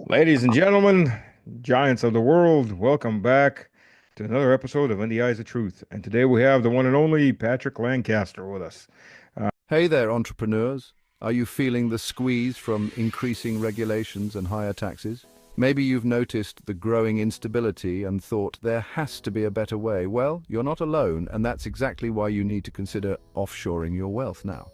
Ladies and gentlemen, giants of the world, welcome back to another episode of In the Eyes of Truth. And today we have the one and only Patrick Lancaster with us. Hey there, entrepreneurs. Are you feeling the squeeze from increasing regulations and higher taxes? Maybe you've noticed the growing instability and thought there has to be a better way. Well, you're not alone, and that's exactly why you need to consider offshoring your wealth now.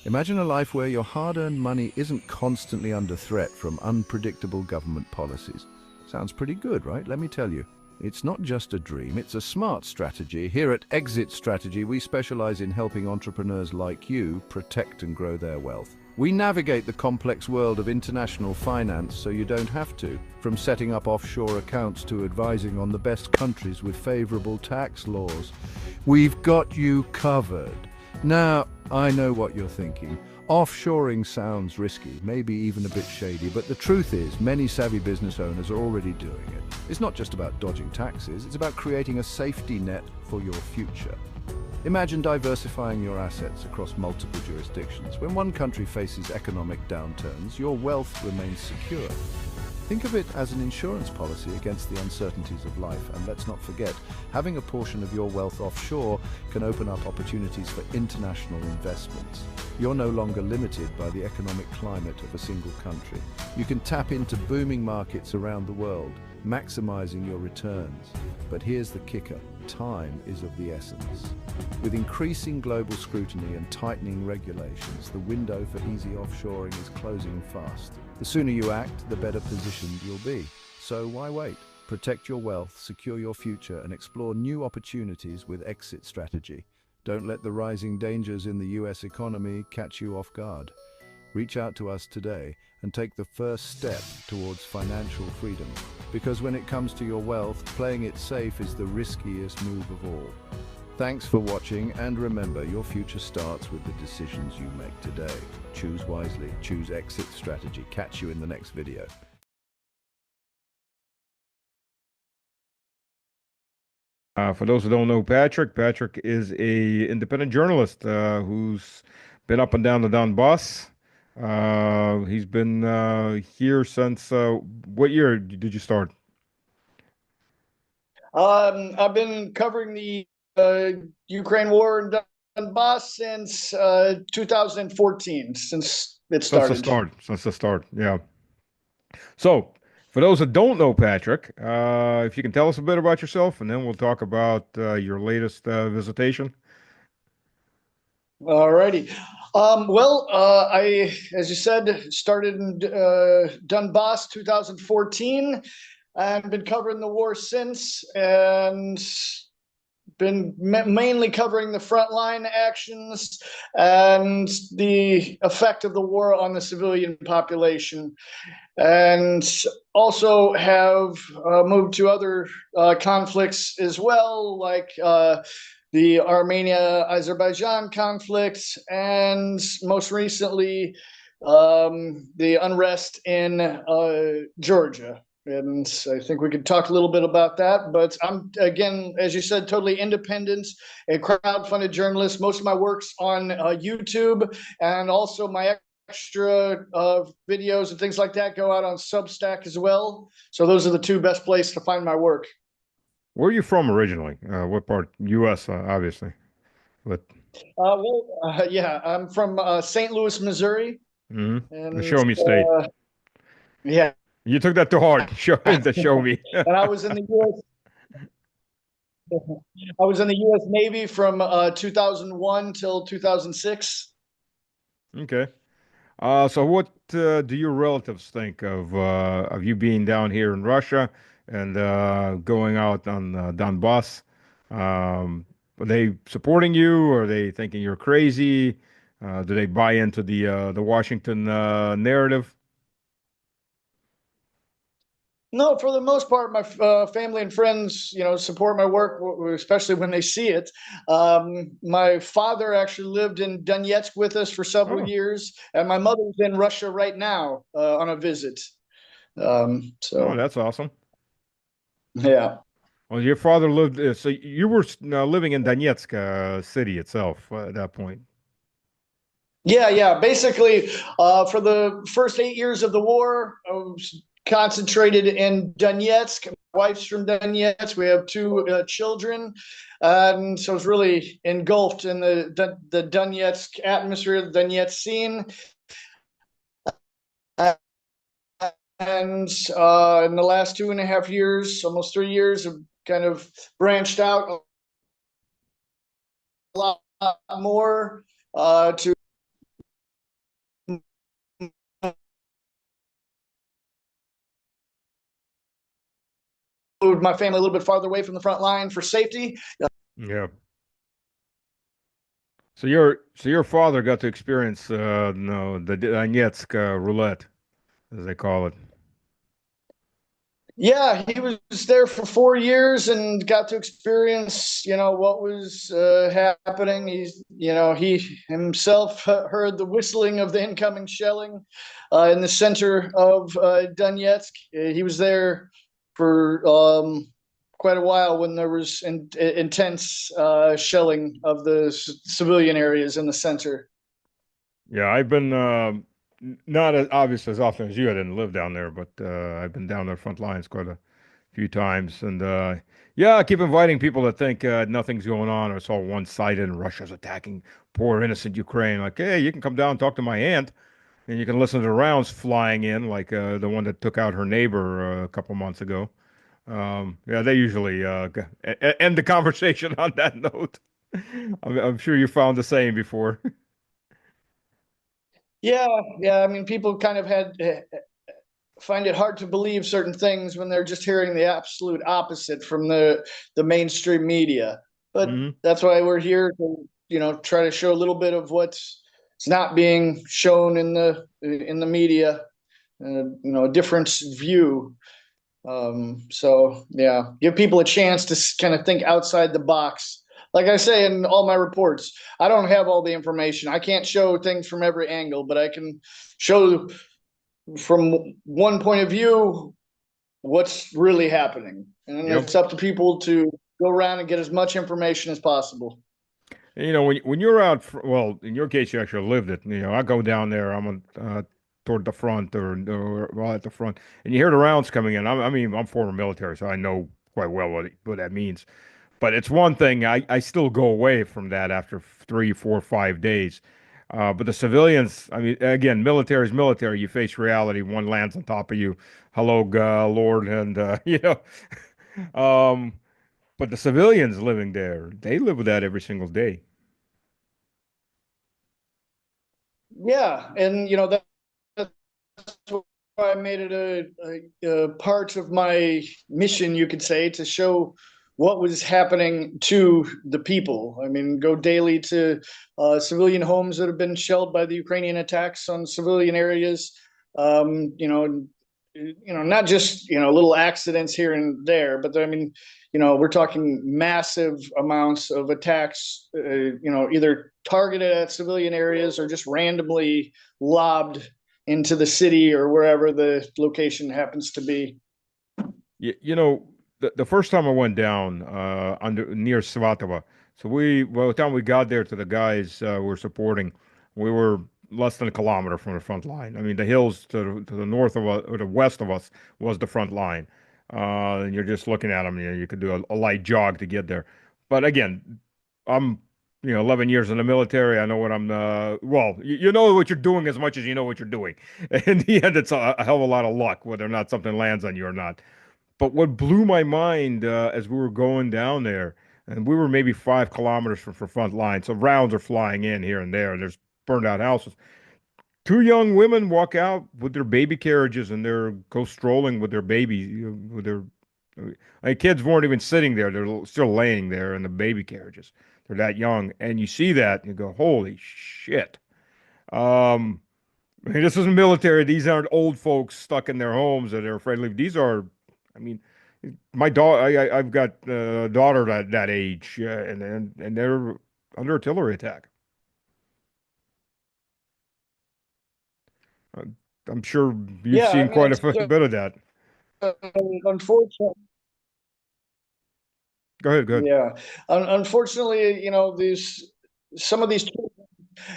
Imagine a life where your hard-earned money isn't constantly under threat from unpredictable government policies. Sounds pretty good, right? Let me tell you. It's not just a dream, it's a smart strategy. Here at Exit Strategy, we specialize in helping entrepreneurs like you protect and grow their wealth. We navigate the complex world of international finance so you don't have to, from setting up offshore accounts to advising on the best countries with favorable tax laws. We've got you covered. Now, I know what you're thinking. Offshoring sounds risky, maybe even a bit shady, but the truth is many savvy business owners are already doing it. It's not just about dodging taxes, it's about creating a safety net for your future. Imagine diversifying your assets across multiple jurisdictions. When one country faces economic downturns, your wealth remains secure. Think of it as an insurance policy against the uncertainties of life. And let's not forget, having a portion of your wealth offshore can open up opportunities for international investments. You're no longer limited by the economic climate of a single country. You can tap into booming markets around the world, maximizing your returns. But here's the kicker. Time is of the essence. With increasing global scrutiny and tightening regulations, the window for easy offshoring is closing fast. The sooner you act, the better positioned you'll be. So why wait? Protect your wealth, secure your future, and explore new opportunities with Exit Strategy. Don't let the rising dangers in the US economy catch you off guard. Reach out to us today and take the first step towards financial freedom. Because when it comes to your wealth, playing it safe is the riskiest move of all. Thanks for watching, and remember, your future starts with the decisions you make today. Choose wisely, choose Exit Strategy. Catch you in the next video. For those who don't know Patrick, Patrick is a independent journalist who's been up and down the Donbass. He's been here since what year did you start? I've been covering the Ukraine war in Donbass since 2014, since it Since the started. start. Since the start. Yeah. So, for those that don't know Patrick, if you can tell us a bit about yourself, and then we'll talk about your latest visitation. Alrighty. As you said, started in Donbass 2014 and been covering the war since, and been mainly covering the frontline actions and the effect of the war on the civilian population, and also have moved to other conflicts as well, like the Armenia-Azerbaijan conflict, and most recently the unrest in Georgia. And I think we could talk a little bit about that. But I'm, again, as you said, totally independent, a crowd-funded journalist. Most of my work's on YouTube, and also my extra videos and things like that go out on Substack as well. So those are the two best places to find my work. Where are you from originally? What part? U.S., obviously. But Yeah, I'm from St. Louis, Missouri, and show me state. yeah, You took that too hard. Show me. and I was in the U.S. I was in the U.S. Navy from 2001 till 2006. Okay. So what do your relatives think of you being down here in Russia and going out on Donbass? Are they supporting you? Or are they thinking you're crazy? Do they buy into the Washington narrative? No, for the most part, my family and friends, support my work, especially when they see it. My father actually lived in Donetsk with us for several Oh, years, and my mother's in Russia right now on a visit. oh, So, that's awesome. yeah. Well, your father lived, so you were living in Donetsk city itself at that point. Yeah, yeah. Basically, for the first 8 years of the war, I was concentrated in Donetsk. My wife's from Donetsk. We have two children, and so it's really engulfed in the Donetsk atmosphere, the Donetsk scene. And in the last 2.5 years, almost 3 years, have kind of branched out a lot more to move my family a little bit farther away from the front line for safety. Yeah. So your father got to experience no the Donetsk roulette, as they call it. Yeah, he was there for 4 years and got to experience, what was happening. He himself heard the whistling of the incoming shelling in the center of Donetsk. He was there for quite a while when there was intense shelling of the civilian areas in the center. Yeah, I've been not as obvious as often as you. I didn't live down there, but I've been down the front lines quite a few times. And yeah, I keep inviting people that think nothing's going on or it's all one-sided and Russia's attacking poor innocent Ukraine. Like, hey, you can come down and talk to my aunt, and you can listen to the rounds flying in, like the one that took out her neighbor a couple months ago. Yeah, they usually end the conversation on that note. I'm sure you found the same before. Yeah, yeah. I mean, people kind of had find it hard to believe certain things when they're just hearing the absolute opposite from the mainstream media. But Hmm. that's why we're here to, try to show a little bit of what's not being shown in the media, a different view. So yeah, give people a chance to kind of think outside the box. Like I say in all my reports, I don't have all the information. I can't show things from every angle, but I can show from one point of view what's really happening. And Yep. it's up to people to go around and get as much information as possible. You know, when you're out, well, in your case, you actually lived it. You know, I go down there, I'm on, toward the front or well at the front, and you hear the rounds coming in. I mean, I'm former military, so I know quite well what that means. But it's one thing. I still go away from that after 3, 4, 5 days. But the civilians, I mean, again, military is military. You face reality. One lands on top of you. Hello, Lord, and you know. Um, but the civilians living there, they live with that every single day. Yeah, and that's why I made it a part of my mission, you could say, to show what was happening to the people. I mean, go daily to civilian homes that have been shelled by the Ukrainian attacks on civilian areas. Um, you know, not just little accidents here and there, but I mean, we're talking massive amounts of attacks. Either targeted at civilian areas or just randomly lobbed into the city or wherever the location happens to be. You know, the first time I went down under near Svatova, so by the time we got there to the guys we're supporting, we were less than a kilometer from the front line. I mean, the hills to the north of us or the west of us was the front line, and you're just looking at them. You know, you could do a light jog to get there. But again, I'm 11 years in the military. I know what I'm. Well, you know what you're doing as much as you know what you're doing. In the end, it's a hell of a lot of luck whether or not something lands on you or not. But what blew my mind as we were going down there, and we were maybe 5 kilometers from front line, so rounds are flying in here and there, and there's burned out houses. Two young women walk out with their baby carriages and they're go strolling with their baby, with their kids weren't even sitting there; they're still laying there in the baby carriages. They're that young, and you see that and you go, "Holy shit!" Um, I mean, this isn't military. These aren't old folks stuck in their homes that are afraid to leave. These are, I mean, my daughter. I've got a daughter that age, and they're under artillery attack. Uh, I'm sure you've Yeah, I seen mean, quite it's a bit of that. unfortunate. Go ahead, go ahead. Yeah, unfortunately, these some of these children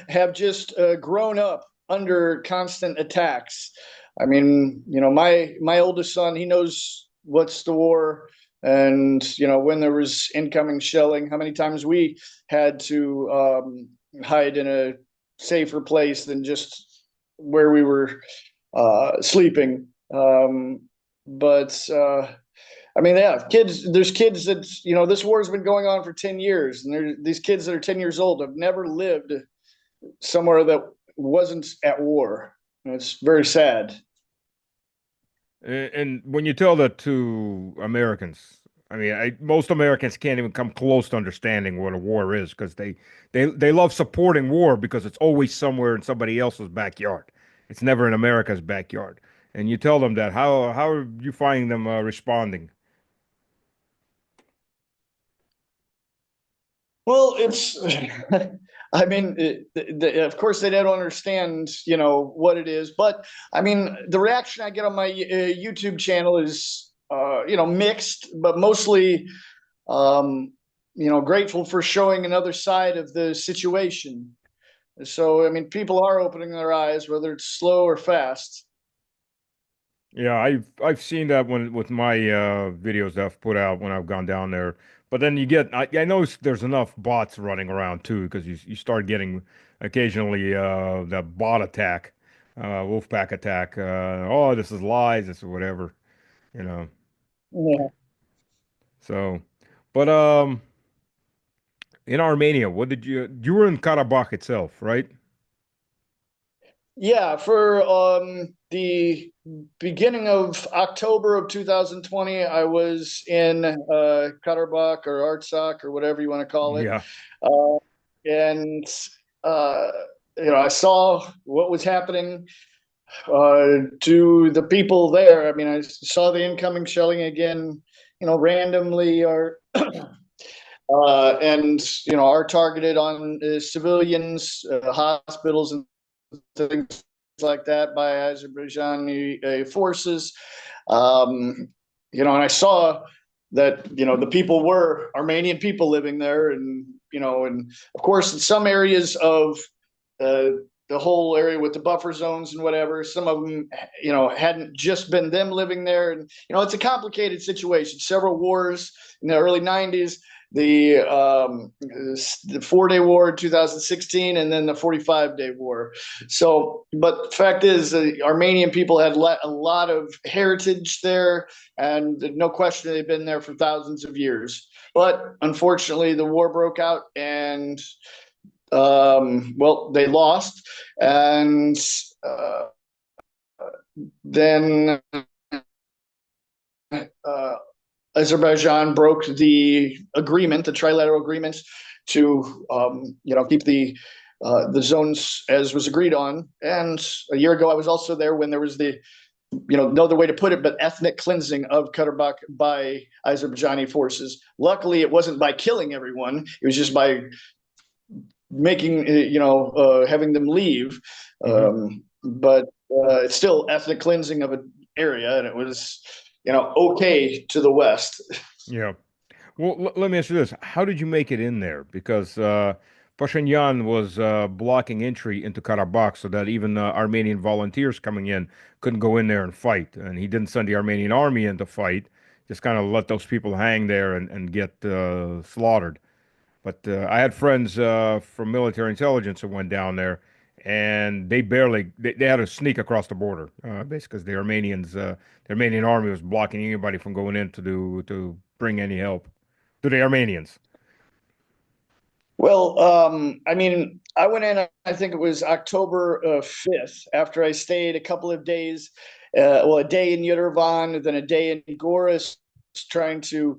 have just grown up under constant attacks. I mean, my oldest son, he knows what's the war, and when there was incoming shelling, how many times we had to hide in a safer place than just where we were sleeping. But I mean, yeah, kids. There's kids that this war's been going on for 10 years, and these kids that are 10 years old have never lived somewhere that wasn't at war. And it's very sad. And when you tell that to Americans, I mean, most Americans can't even come close to understanding what a war is because they love supporting war because it's always somewhere in somebody else's backyard. It's never in America's backyard. And you tell them that, how are you finding them responding? Well, it's, I mean, of course they don't understand, what it is. But I mean, the reaction I get on my YouTube channel is, mixed, but mostly, um, grateful for showing another side of the situation. So, I mean, people are opening their eyes, whether it's slow or fast. Yeah, I've seen that when with my videos that I've put out when I've gone down there. But then I know there's enough bots running around too because you start getting occasionally that bot attack, wolf pack attack. Oh, this is lies, this is whatever, you know. Yeah. So, but in Armenia, what did you were in Karabakh itself, right? Yeah, for the beginning of October of 2020, I was in Karabakh or Artsakh or whatever you want to call it. Yeah. Uh, and uh, I saw what was happening to the people there. I mean, I saw the incoming shelling again, randomly, or and are targeted on civilians, hospitals, and things like that by Azerbaijani forces. And I saw that the people were Armenian people living there, and of course in some areas of uh, the whole area with the buffer zones and whatever, some of them hadn't just been them living there, and it's a complicated situation. Several wars in the early 90s, the 4-day war in 2016, and then the 45-day war. So, but the fact is, the Armenian people had a lot of heritage there, and no question they've been there for thousands of years. But unfortunately, the war broke out, and well, they lost, and uh, then uh, Azerbaijan broke the agreement, the trilateral agreement, to keep the zones as was agreed on. And a year ago, I was also there when there was the no other way to put it, but ethnic cleansing of Karabakh by Azerbaijani forces. Luckily, it wasn't by killing everyone; it was just by making having them leave. Hmm. But it's still ethnic cleansing of an area, and it was okay to the west. Yeah. Well, let me ask you this. How did you make it in there? Because Pashinyan was blocking entry into Karabakh so that even Armenian volunteers coming in couldn't go in there and fight. And he didn't send the Armenian army in to fight, just kind of let those people hang there and get slaughtered. But I had friends from military intelligence who went down there, and they had to sneak across the border, basically, because the Armenian army was blocking anybody from going in to bring any help to the Armenians. Well, I mean, I went in, I think it was October 5th, after I stayed a couple of days, well, a day in Yerevan, then a day in Goris, trying to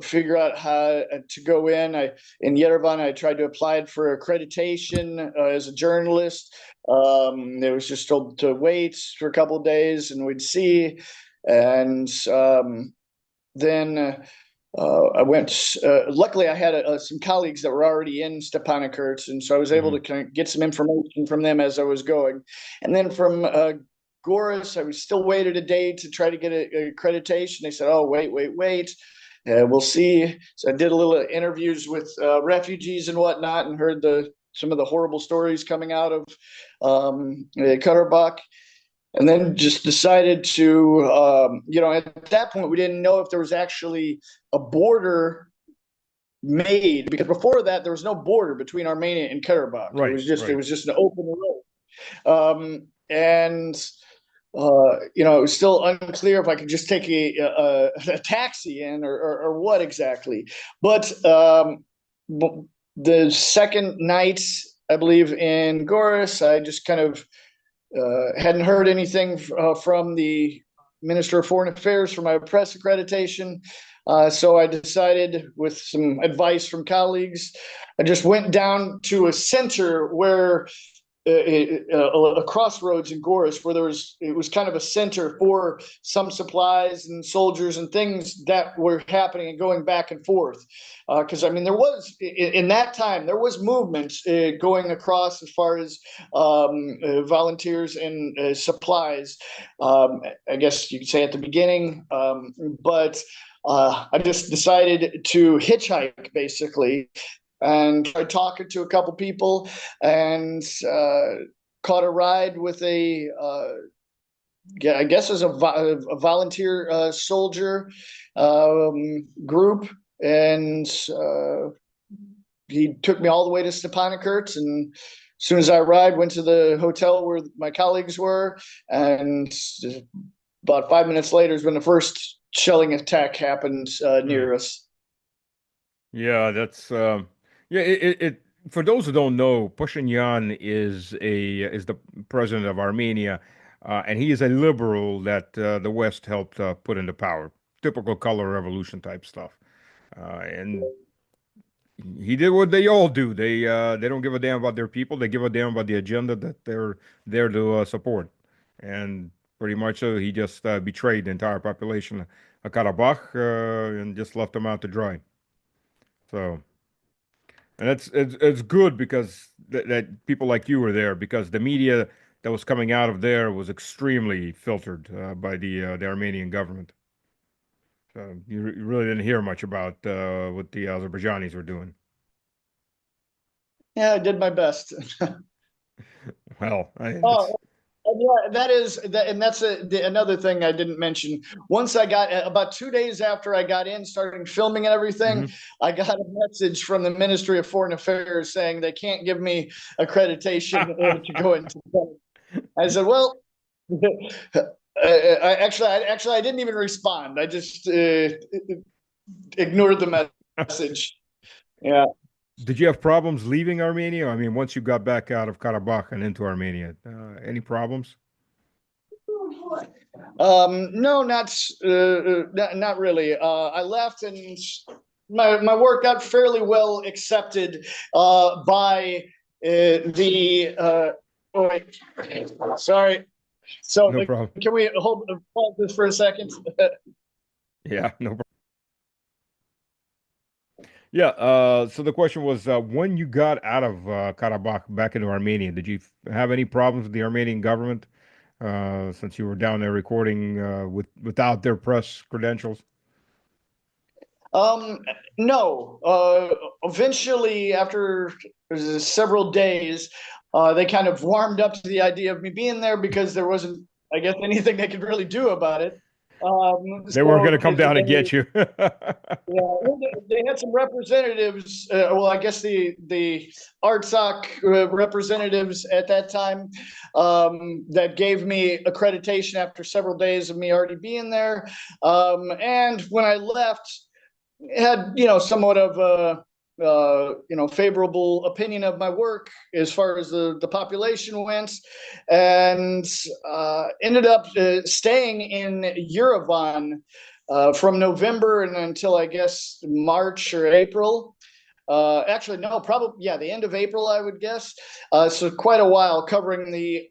figure out how to go in. In Yerevan, I tried to apply for accreditation as a journalist. It was just told to wait for a couple of days and we'd see. And then I went. Luckily, I had some colleagues that were already in Stepanakert, and so I was able Hmm. to kind of get some information from them as I was going. And then from Goris, I was still waited a day to try to get a accreditation. They said, "Oh, wait, wait, wait. We'll see." So I did a little interviews with refugees and whatnot, and heard some of the horrible stories coming out of Karabakh. and then just decided to, at that point we didn't know if there was actually a border made, because before that there was no border between Armenia and Karabakh. It Right, was just it right. was just an open road, and it was still unclear if I could just take a taxi in, or what exactly. But the second night, I believe, in Goris, I just kind of hadn't heard anything from the Minister of Foreign Affairs for my press accreditation. So I decided, with some advice from colleagues, I just went down to a center where a crossroads in Goris, where it was kind of a center for some supplies and soldiers and things that were happening and going back and forth. Because there was, in that time, there was movement going across as far as volunteers and supplies. I guess you could say at the beginning, but I just decided to hitchhike, basically, and tried talking to a couple people, and caught a ride with I guess as a volunteer soldier group, and he took me all the way to Stepanakert, and as soon as I arrived, went to the hotel where my colleagues were, and about 5 minutes later is when the first shelling attack happened Mm. near us. Yeah, that's yeah. It for those who don't know, Pashinyan is the president of Armenia, and he is a liberal that the West helped put into power. Typical color revolution type stuff, and he did what they all do. They don't give a damn about their people. They give a damn about the agenda that they're there to support, and pretty much he just betrayed the entire population of Karabakh and just left them out to dry. So. And it's good because that people like you were there, because the media that was coming out of there was extremely filtered by the Armenian government. So you really didn't hear much about what the Azerbaijanis were doing. Yeah, I did my best. Well, Oh, it's yeah, that is that, and that's another thing I didn't mention. Once I got, about 2 days after I got in, starting filming and everything, mhm. I got a message from the Ministry of Foreign Affairs saying they can't give me accreditation to go into. I said, "Well, I didn't even respond. I just ignored the message." Yeah. Did you have problems leaving Armenia? I mean, once you got back out of Karabakh and into Armenia, any problems? No, not really. I left, and my work got fairly well accepted by the. Oh wait, sorry. So No problem. can we hold this for a second? Yeah, no problem. Yeah, so the question was when you got out of Karabakh back into Armenia, did you have any problems with the Armenian government since you were down there recording without their press credentials? Um, no. Eventually, after several days, they kind of warmed up to the idea of me being there, because there wasn't, I guess, anything they could really do about it. They weren't going to So come down and get you. yeah, well, they had some representatives. Well, I guess the ARTSOC representatives at that time, that gave me accreditation after several days of me already being there. And when I left, had somewhat of a favorable opinion of my work as far as the population went, and ended up staying in Yerevan from November and until, I guess, March or April. Actually, no, probably, yeah, the end of April, I would guess. So quite a while, covering the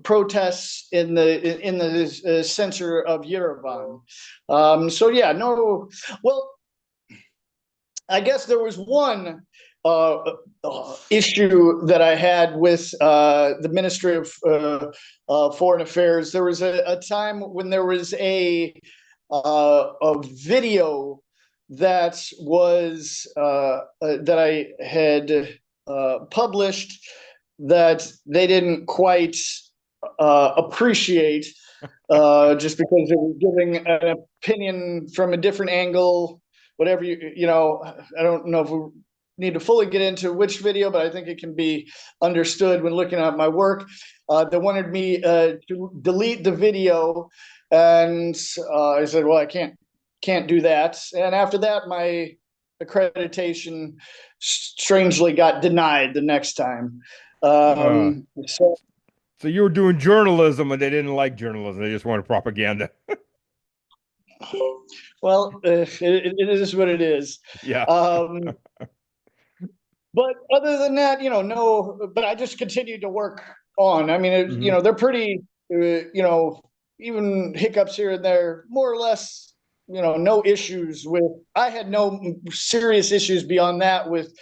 protests in the center of Yerevan. So yeah, no. Well, I guess there was one issue that I had with the Ministry of Foreign Affairs. There was a time when there was a video that was that I had published, that they didn't quite appreciate, just because it was giving an opinion from a different angle. Whatever I don't know if we need to fully get into which video, but I think it can be understood when looking at my work. They wanted me to delete the video, and I said, "Well, I can't do that." And after that, my accreditation strangely got denied the next time. Uh, So, so you were doing journalism and they didn't like journalism. They just wanted propaganda. well, it is what it is. Yeah. Um, but other than that, no. But I just continued to work on. I mean, Hmm. they're pretty. Even hiccups here and there, more or less. No issues with. I had no serious issues beyond that with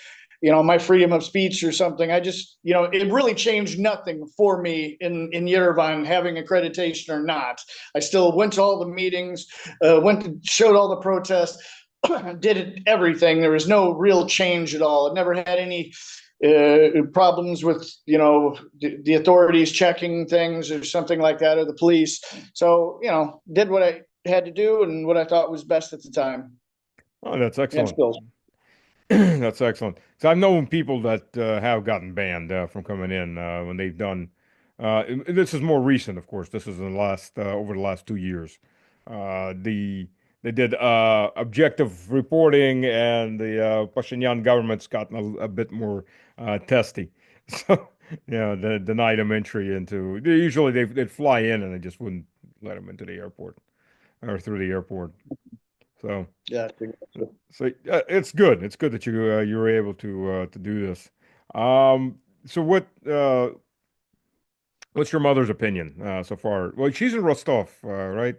my freedom of speech or something. I just, it really changed nothing for me in Yerevan having accreditation or not. I still went to all the meetings, showed all the protests, did everything. There was no real change at all. I never had any problems with the authorities checking things or something like that, or the police. So did what I had to do and what I thought was best at the time, Oh, that's and excellent. still. That's excellent. So I've known people that have gotten banned from coming in when they've done. This is more recent, of course. This is in the last over the last 2 years. The They did objective reporting, and the Pashinyan government's gotten a bit more testy. So they denied them entry into. Usually they'd fly in and they just wouldn't let them into the airport or through the airport. So. Yeah. So it's good. It's good that you were able to do this. Um, so what's your mother's opinion so far? Well, she's in Rostov, right?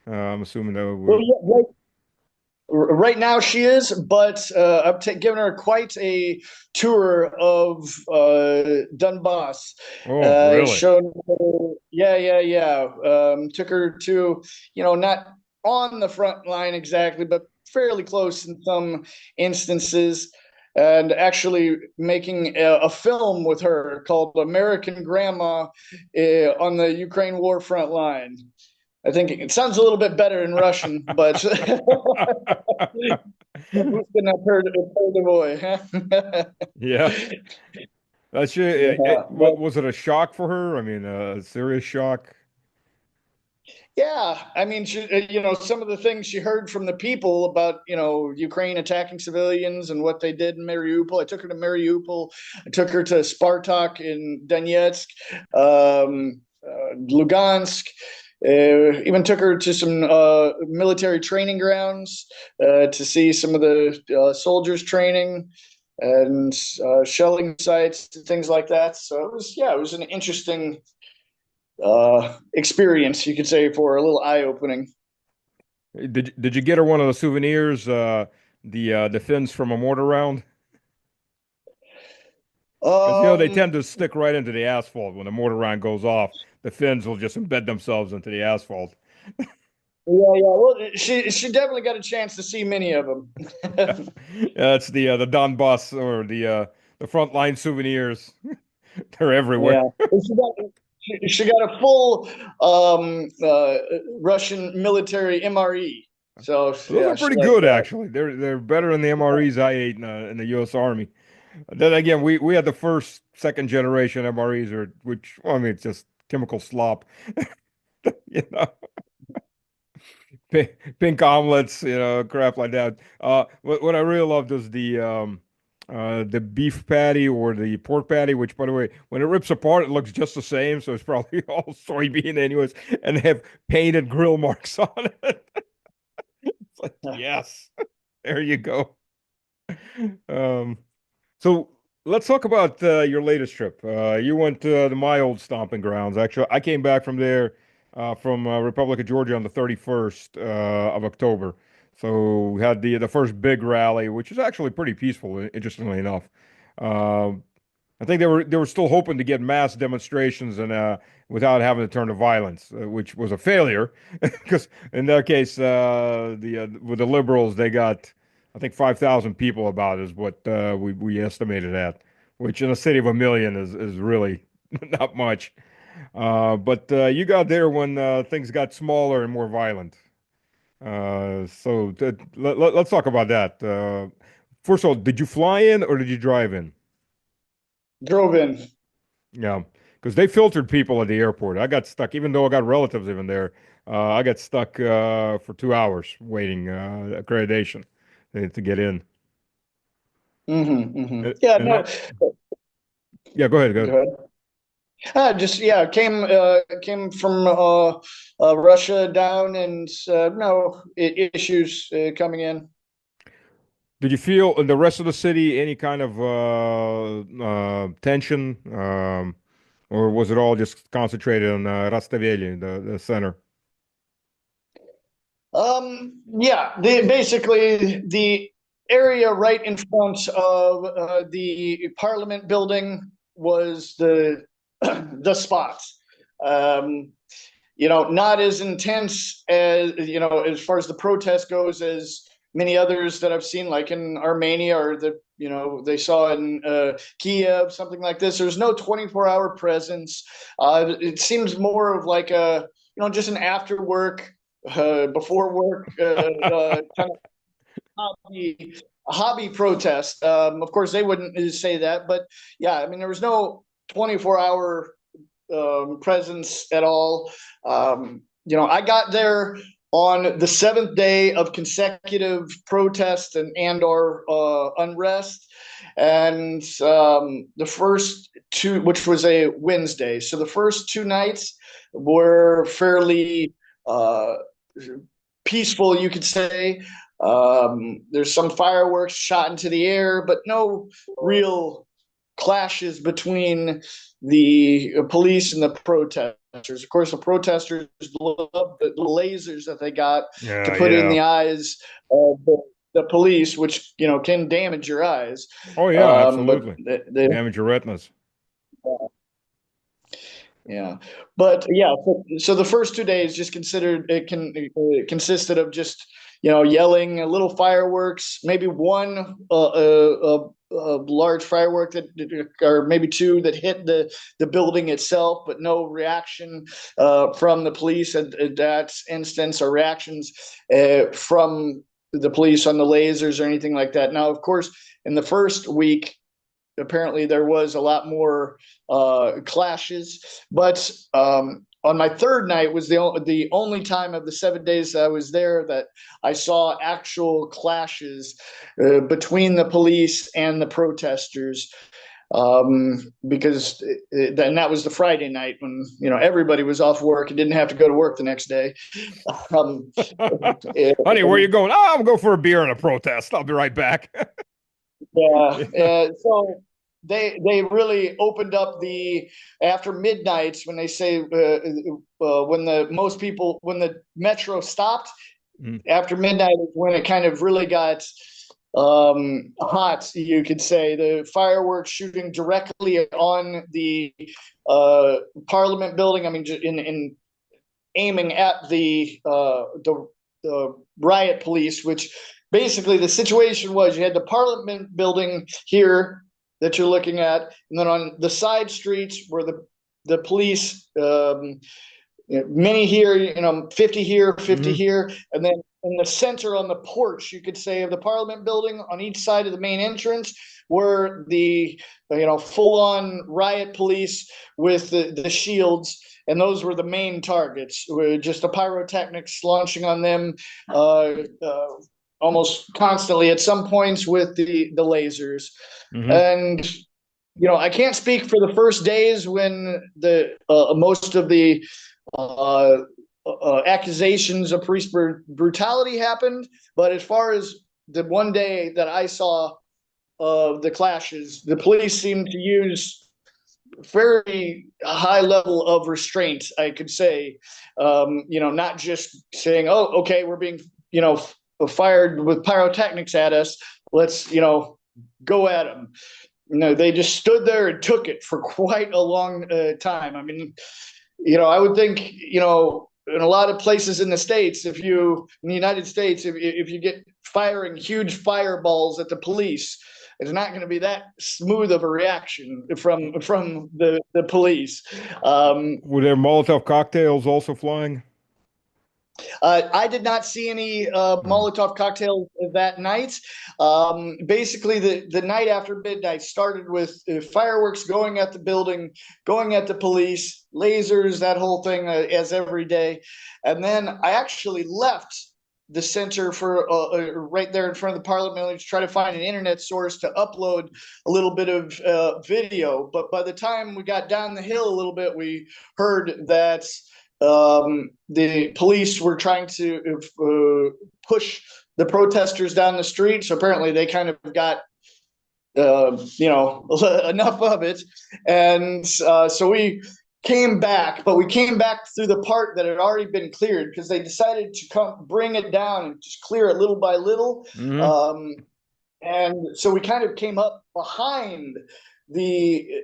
I'm assuming that Well, we're. yeah, right now she is, but I've given her quite a tour of Donbass. Oh, really? Shown her, yeah, yeah, yeah. Took her to, not on the front line exactly, but fairly close in some instances. And actually making a film with her called American Grandma on the Ukraine war front line. I think it sounds a little bit better in Russian, but who's gonna heard the boy? Huh? Yeah. That's Yeah, but was it a shock for her? I mean, a serious shock. yeah, I mean, some of the things she heard from the people about, Ukraine attacking civilians and what they did in Mariupol. I took her to Mariupol. I took her to Spartak in Donetsk, Lugansk. Even took her to some military training grounds to see some of the soldiers training and shelling sites and things like that. So it was an interesting experience, you could say, for a little eye opening. Did you get her one of the souvenirs? The fins from a mortar round? Because they Um, tend to stick right into the asphalt when the mortar round goes off. The fins will just embed themselves into the asphalt. yeah, yeah. Well, she definitely got a chance to see many of them. That's the Donbass or the frontline souvenirs. They're everywhere. Yeah, she got a full Russian military MRE. So Those are yeah, she pretty liked good, that. actually. They're better than the MREs I ate in the U.S. Army. Then again, we had the first, second generation MREs, which well, I mean, it's just chemical slop, you know. Pink omelets, crap like that. What I really loved is the beef patty or the pork patty, which by the way, when it rips apart, it looks just the same. So it's probably all soybean anyways, and they have painted grill marks on it. It's like, yes, there you go. Um, so let's talk about your latest trip. You went to my old stomping grounds. Actually, I came back from there from Republic of Georgia on the 31st of October. So we had the first big rally, which is actually pretty peaceful, interestingly enough. Um, I think they were still hoping to get mass demonstrations and without having to turn to violence, which was a failure because in their case, with the liberals, they got I think 5,000 people about is what we estimated at, which in a city of a million is really not much. But you got there when things got smaller and more violent. Let's talk about that. First of all, did you fly in or did you drive in? Drove in. Yeah, because they filtered people at the airport. I got stuck, even though I got relatives even there. I got stuck for 2 hours waiting accreditation to get in. Yeah, And no, that, yeah, go ahead, go go ahead. ahead. Just yeah, came from Russia down, and no issues coming in. Did you feel in the rest of the city any kind of tension, or was it all just concentrated on Rastaveli, the center? Yeah, basically the area right in front of the Parliament building was the the spot. Um, not as intense as as far as the protest goes as many others that I've seen, like in Armenia or they saw in Kiev, something like this. There's no 24-hour presence. It seems more of like a just an after work, before work kind of hobby protest. Of course, they wouldn't say that, but yeah, I mean, there was no 24-hour presence at all. I got there on the seventh day of consecutive protest and or unrest, and the first two, which was a Wednesday, so the first 2 nights were fairly peaceful, you could say. There's some fireworks shot into the air, but no real clashes between the police and the protesters. Of course, the protesters love the lasers that they got to Yeah, put in yeah. the eyes of the police, which can damage your eyes. Oh yeah, But absolutely. they Damage your retinas. Yeah, but yeah, so the first 2 days just considered it consisted of just yelling, a little fireworks, maybe one large firework that or maybe two that hit the building itself, but no reaction from the police at that instance, or reactions from the police on the lasers or anything like that. Now, of course, in the first week, apparently there was a lot more clashes, but on my third night was the only time of the 7 days that I was there that I saw actual clashes between the police and the protesters. Because then that was the Friday night when everybody was off work and didn't have to go to work the next day. Um, Honey, where you going? Oh, I'm going for a beer and a protest. I'll be right back. Yeah. Yeah. So they really opened up the after midnight when they say when the metro stopped Mm. after midnight is when it kind of really got hot. You could say the fireworks shooting directly on the uh, Parliament building. I mean, in aiming at the riot police, which basically the situation was you had the Parliament building here that you're looking at, and then on the side streets were the police. Many here, 50 here, 50 Hmm. here, and then in the center on the porch, you could say, of the Parliament building on each side of the main entrance were the full on riot police with the shields, and those were the main targets. Were just the pyrotechnics launching on them almost constantly. At some points with the lasers, Hmm. and I can't speak for the first days when the most of the uh, accusations of police brutality happened. But as far as the one day that I saw the clashes, the police seemed to use very high level of restraint, I could say. Not just saying, "Oh, okay, we're being fired with pyrotechnics at us. Let's go at them." They just stood there and took it for quite a long time. I mean, I would think, in a lot of places in the States, in the United States, if you get firing huge fireballs at the police, it's not going to be that smooth of a reaction from the police. Um, Were there Molotov cocktails also flying? I did not see any Mm. Molotov cocktails that night. Basically, the night after midnight started with fireworks going at the building, going at the police, lasers, that whole thing, as every day. And then I actually left the center for right there in front of the parliament building to try to find an internet source to upload a little bit of video. But by the time we got down the hill a little bit, we heard that the police were trying to push the protesters down the street. So apparently they kind of got, enough of it. And so we came back, but we came back through the part that had already been cleared because they decided to come bring it down and just clear it little by little. Hmm. And so we kind of came up behind the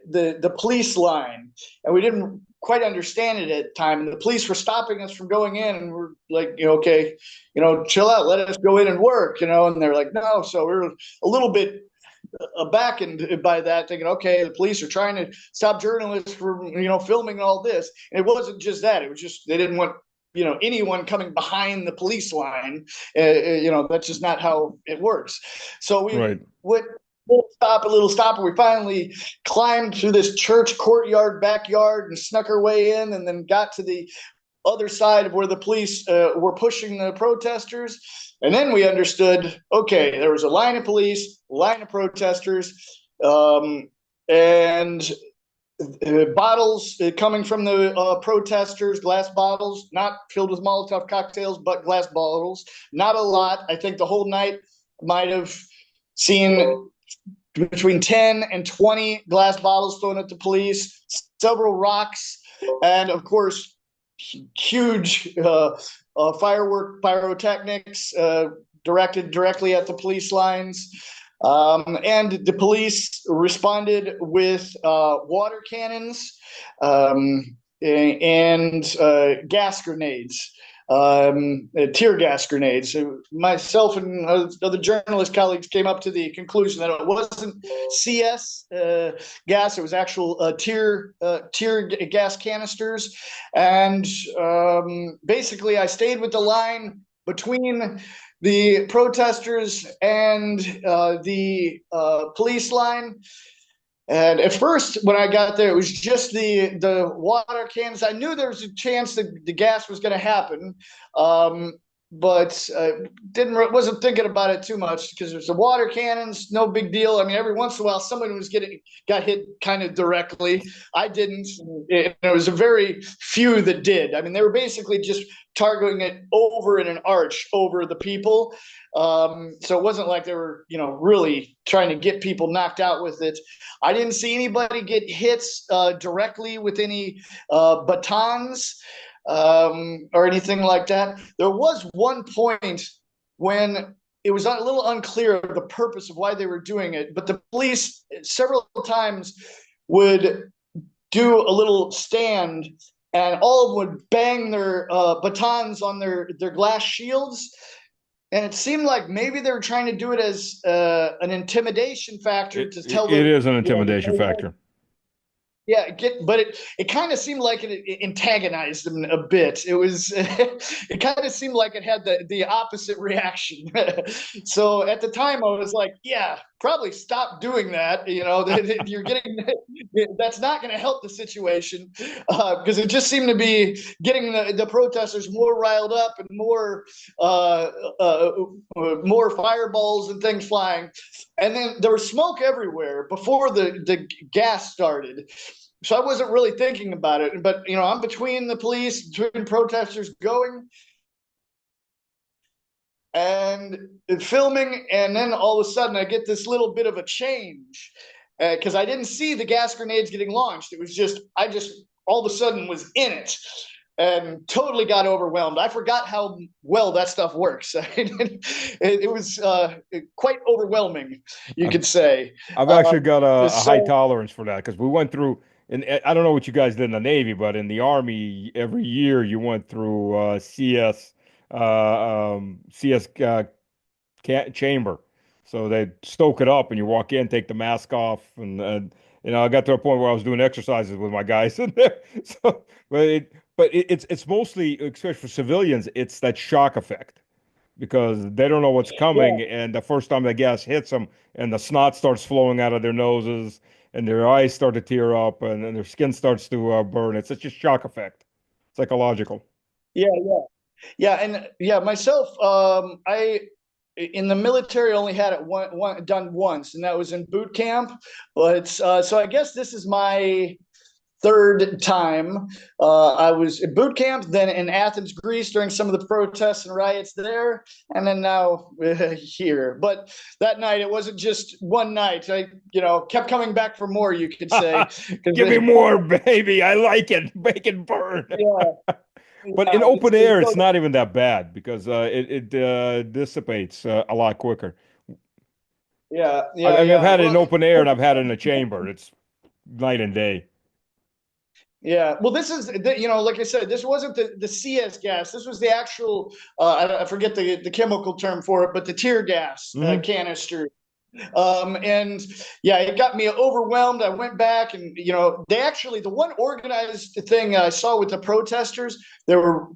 police line, and we didn't quite understand it at the time. And the police were stopping us from going in, and we're like, okay, chill out, let us go in and work, And they're like, no. So we were a little bit aback and by that, thinking, okay, the police are trying to stop journalists from filming all this. And it wasn't just that; it was just they didn't want anyone coming behind the police line. That's just not how it works. So we Right. went a little stop, and we finally climbed through this church courtyard backyard and snuck our way in, and then got to the other side of where the police were pushing the protesters. And then we understood, okay, there was a line of police, a line of protesters, and bottles coming from the protesters, glass bottles, not filled with Molotov cocktails, but glass bottles. Not a lot. I think the whole night might have seen between 10 and 20 glass bottles thrown at the police, several rocks, and of course, huge firework pyrotechnics directed directly at the police lines. And the police responded with water cannons and gas grenades, tear gas grenades. Myself and other journalist colleagues came up to the conclusion that it wasn't CS gas; it was actual tear gas canisters. And basically, I stayed with the line between the protesters and the police line. And at first, when I got there, it was just the water cans. I knew there was a chance that the gas was going to happen, but wasn't thinking about it too much because there's the water cannons, no big deal. I mean, every once in a while, someone got hit kind of directly. I didn't. There was a very few that did. I mean, they were basically just targeting it over in an arch over the people. So it wasn't like they were, really trying to get people knocked out with it. I didn't see anybody get hits directly with any batons or anything like that. There was one point when it was a little unclear of the purpose of why they were doing it, but the police several times would do a little stand, and all of them would bang their batons on their glass shields. And it seemed like maybe they were trying to do it as an intimidation factor It, to it, tell it the is an intimidation factor. yeah, but it kind of seemed like it antagonized them a bit. It was it kind of seemed like it had the opposite reaction. So at the time, I was like, yeah, probably stop doing that. You're getting that's not going to help the situation because it just seemed to be getting the protesters more riled up and more fireballs and things flying. And then there was smoke everywhere before the gas started. So I wasn't really thinking about it, but I'm between the police, between protesters going and filming, and then all of a sudden I get this little bit of a change because I didn't see the gas grenades getting launched. It was I just all of a sudden was in it and totally got overwhelmed. I forgot how well that stuff works. It was quite overwhelming, you I've could say. I've actually got a high So tolerance for that because we went through, and I don't know what you guys did in the Navy, but in the Army, every year you went through CS, CS chamber. So they stoke it up, and you walk in, take the mask off, and I got to a point where I was doing exercises with my guys in there. So, it's mostly, especially for civilians, it's that shock effect because they don't know what's Yeah, coming, and the first time the gas hits them, and the snot starts flowing out of their noses, and their eyes start to tear up, and their skin starts to burn. It's such a shock effect, psychological. yeah, yeah. Yeah, and yeah, myself, I in the military only had it done once, and that was in boot camp. But so I guess this is my third time. I was at boot camp, then in Athens, Greece during some of the protests and riots there, and then now here. But that night, it wasn't just one night. I, kept coming back for more, you could say. Give me more, baby. I like it. Make it burn. Yeah, But yeah, in open it's air, so, it's not even that bad because it dissipates a lot quicker. yeah, I yeah, mean, I've yeah. had it in Well, open air and I've had it in a chamber. It's night and day. yeah, well, this is like I said, this wasn't the CS gas. This was the actual I forget the chemical term for it, but the tear gas Hmm. canister. And yeah, it got me overwhelmed. I went back, and they actually, the one organized thing I saw with the protesters, they were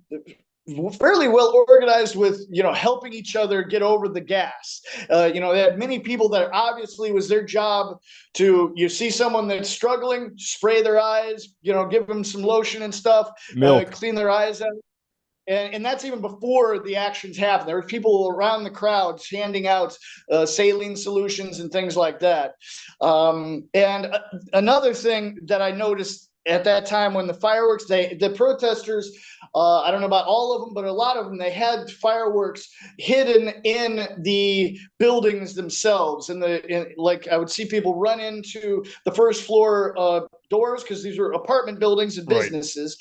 fairly well organized with helping each other get over the gas. They had many people that obviously was their job to, you see someone that's struggling, spray their eyes, give them some lotion and stuff, Milk. clean their eyes out. And that's even before the actions happen. There were people around the crowds handing out saline solutions and things like that. And another thing that I noticed at that time, when the fireworks, the protesters, I don't know about all of them, but a lot of them, they had fireworks hidden in the buildings themselves. Like I would see people run into the first floor doors, because these were apartment buildings and Right. businesses.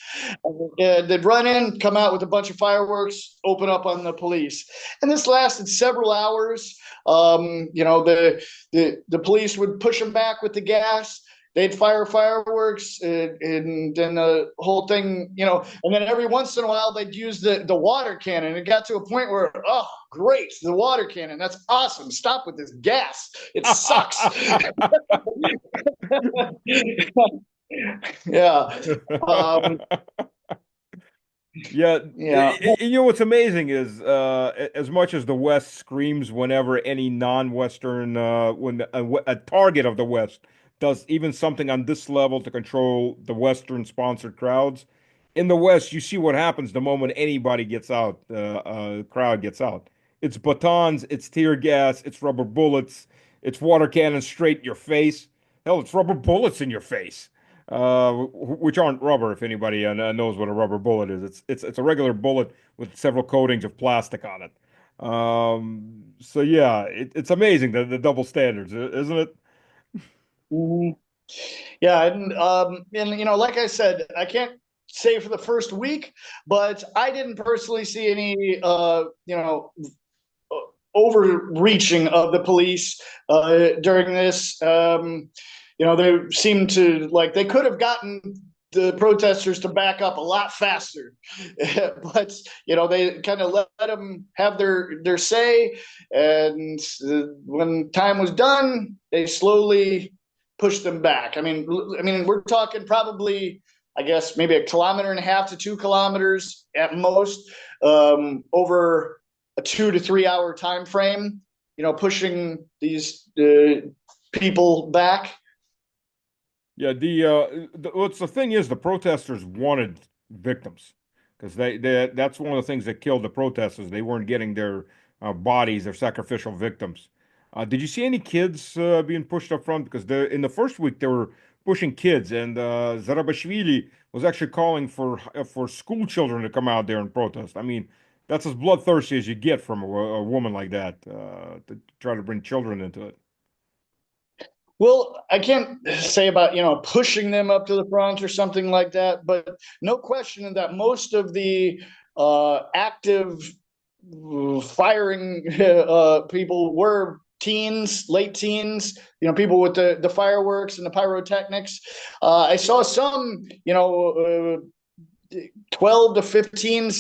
They'd run in, come out with a bunch of fireworks, open up on the police, and this lasted several hours. The police would push them back with the gas. They'd fire fireworks, and then the whole thing, and then every once in a while they'd use the water cannon. It got to a point where, oh, great, the water cannon, that's awesome. Stop with this gas. It sucks. Yeah. Um, Yeah, yeah. what's amazing is as much as the West screams whenever any non-Western when a target of the West does even something on this level to control the Western sponsored crowds, in the West you see what happens the moment anybody gets out, crowd gets out. It's batons, it's tear gas, it's rubber bullets, it's water cannons straight in your face. Hell, it's rubber bullets in your face, which aren't rubber. If anybody knows what a rubber bullet is, it's a regular bullet with several coatings of plastic on it. So yeah, it's amazing the double standards, isn't it? Mhm. Yeah, and like I said, I can't say for the first week, but I didn't personally see any overreaching of the police during this. They seemed to, like, they could have gotten the protesters to back up a lot faster, but they kind of let them have their say, and when time was done, they slowly pushed them back. I mean, we're talking probably, I guess, maybe 1.5 to 2 kilometers at most, over a 2 to 3 hour time frame, pushing these people back. Yeah, what's the thing is the protesters wanted victims because that's one of the things that killed the protesters. They weren't getting their bodies, their sacrificial victims. Did you see any kids being pushed up front? Because in the first week they were pushing kids, and Zarabashvili was actually calling for school children to come out there and protest. I mean, that's as bloodthirsty as you get from a woman like that to try to bring children into it. Well, I can't say about pushing them up to the front or something like that, but no question that most of the active firing people were teens, late teens. People with the fireworks and the pyrotechnics. I saw some, 12 to 15,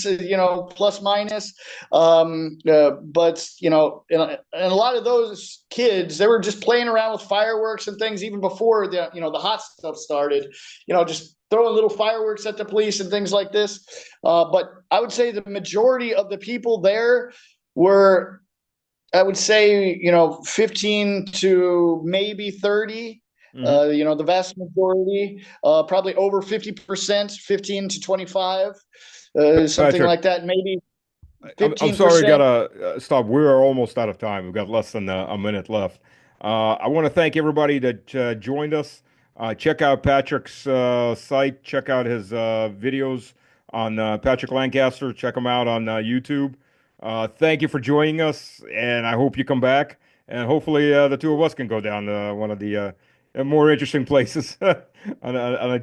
plus minus. But and a lot of those kids, they were just playing around with fireworks and things even before the hot stuff started. Just throwing little fireworks at the police and things like this. But I would say the majority of the people there were, I would say, 15 to maybe 30. Hmm. The vast majority, probably over 50%, 15 to 25, something Patrick, like that, maybe I'm sorry, 15%. gotta stop. We're almost out of time. We've got less than a minute left. I want to thank everybody that joined us. Check out Patric's site. Check out his videos on Patric Lancaster. Check him out on YouTube. Thank you for joining us, and I hope you come back. And hopefully, the two of us can go down to one of the more interesting places on